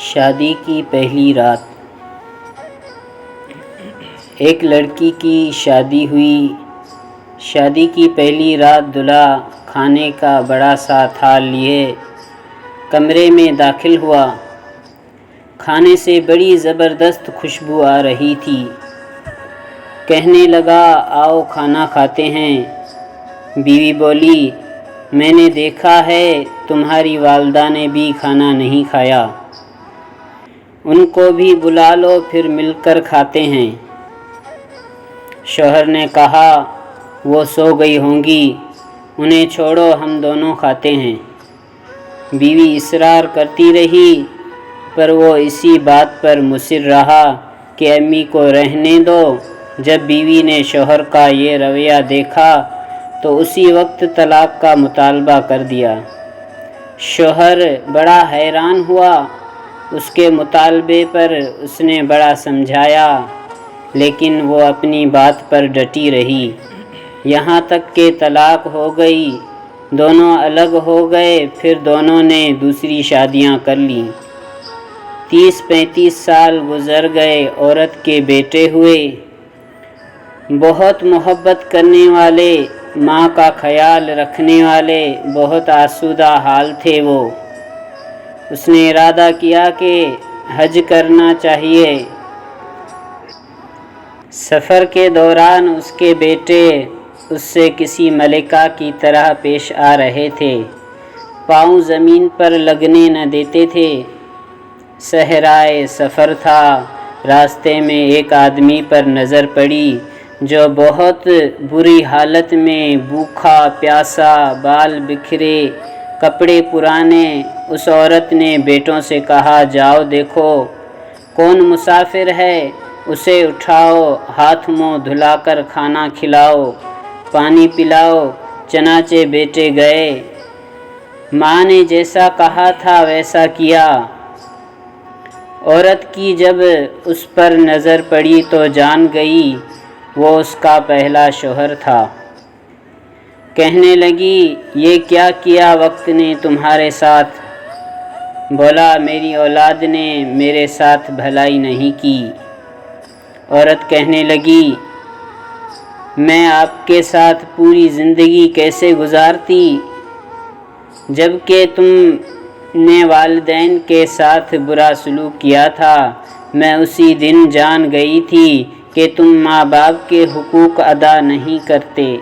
شادی کی پہلی رات۔ ایک لڑکی کی شادی ہوئی۔ شادی کی پہلی رات دلہا کھانے کا بڑا سا تھال لیے کمرے میں داخل ہوا۔ کھانے سے بڑی زبردست خوشبو آ رہی تھی۔ کہنے لگا، آؤ کھانا کھاتے ہیں۔ بیوی بولی، میں نے دیکھا ہے تمہاری والدہ نے بھی کھانا نہیں کھایا، ان کو بھی بلا لو، پھر مل کر کھاتے ہیں۔ شوہر نے کہا، وہ سو گئی ہوں گی، انہیں چھوڑو، ہم دونوں کھاتے ہیں۔ بیوی اصرار کرتی رہی، پر وہ اسی بات پر مصر رہا کہ امی کو رہنے دو۔ جب بیوی نے شوہر کا یہ رویہ دیکھا تو اسی وقت طلاق کا مطالبہ کر دیا۔ شوہر بڑا حیران ہوا۔ اس کے مطالبے پر اس نے بڑا سمجھایا، لیکن وہ اپنی بات پر ڈٹی رہی، یہاں تک کہ طلاق ہو گئی۔ دونوں الگ ہو گئے، پھر دونوں نے دوسری شادیاں کر لیں۔ 30-35 سال گزر گئے، عورت کے بیٹے ہوئے۔ بہت محبت کرنے والے، ماں کا خیال رکھنے والے، بہت آسودہ حال تھے وہ۔ اس نے ارادہ کیا کہ حج کرنا چاہیے۔ سفر کے دوران اس کے بیٹے اس سے کسی ملکہ کی طرح پیش آ رہے تھے، پاؤں زمین پر لگنے نہ دیتے تھے۔ صحرائے سفر تھا، راستے میں ایک آدمی پر نظر پڑی جو بہت بری حالت میں، بھوکا پیاسا، بال بکھرے، کپڑے پرانے۔ اس عورت نے بیٹوں سے کہا، جاؤ دیکھو کون مسافر ہے، اسے اٹھاؤ، ہاتھ منہ دھلا کر کھانا کھلاؤ، پانی پلاؤ۔ چنانچہ بیٹے گئے، ماں نے جیسا کہا تھا ویسا کیا۔ عورت کی جب اس پر نظر پڑی تو جان گئی وہ اس کا پہلا شوہر تھا۔ کہنے لگی، یہ کیا کیا وقت نے تمہارے ساتھ؟ بولا، میری اولاد نے میرے ساتھ بھلائی نہیں کی۔ عورت کہنے لگی، میں آپ کے ساتھ پوری زندگی کیسے گزارتی، جبکہ تم نے والدین کے ساتھ برا سلوک کیا تھا۔ میں اسی دن جان گئی تھی کہ تم ماں باپ کے حقوق ادا نہیں کرتے،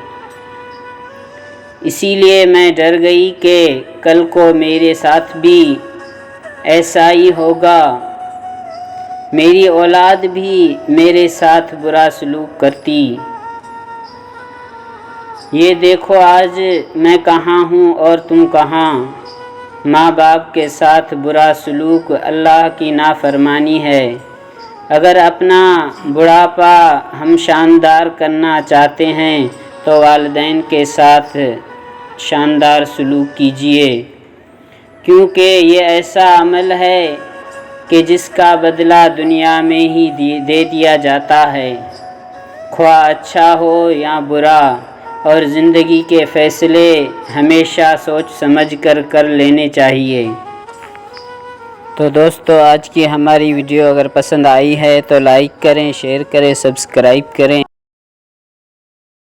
اسی لیے میں ڈر گئی کہ کل کو میرے ساتھ بھی ایسا ہی ہوگا، میری اولاد بھی میرے ساتھ برا سلوک کرتی۔ یہ دیکھو آج میں کہاں ہوں اور تم کہاں۔ ماں باپ کے ساتھ برا سلوک اللہ کی نافرمانی ہے۔ اگر اپنا بڑھاپا ہم شاندار کرنا چاہتے ہیں تو والدین کے ساتھ شاندار سلوک کیجیے، کیونکہ یہ ایسا عمل ہے کہ جس کا بدلہ دنیا میں ہی دے دیا جاتا ہے، خواہ اچھا ہو یا برا، اور زندگی کے فیصلے ہمیشہ سوچ سمجھ کر لینے چاہیے۔ تو دوستو، آج کی ہماری ویڈیو اگر پسند آئی ہے تو لائک کریں، شیئر کریں، سبسکرائب کریں۔